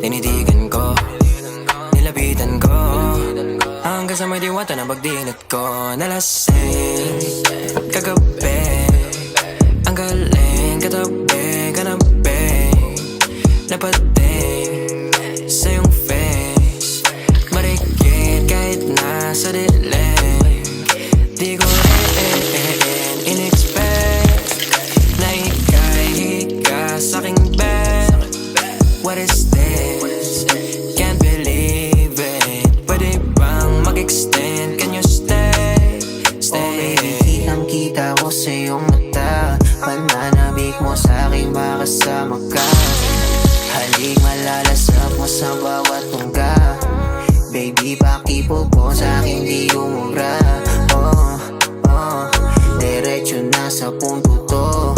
tinitigan ko, nilapitan ko, hanggang sa may diwata na pagdinat ko. Nalasing kagabi, ang galing katabi, kanabi, napating sa iyong face, marikit kahit nasa dilim. Di ko rin in-expect na ika'y hika sa'king bed. What is this? Can't believe it. Pwede bang mag-extend? Can you stay? Stay. Oh baby, kitang-kita ko sa iyong mata, pananabik mo sa'king makasama ka. Halik malalasap mo sa bawat tungga. Baby, pakipo po sa'king di umubra. Oh, diretso na sa punto to.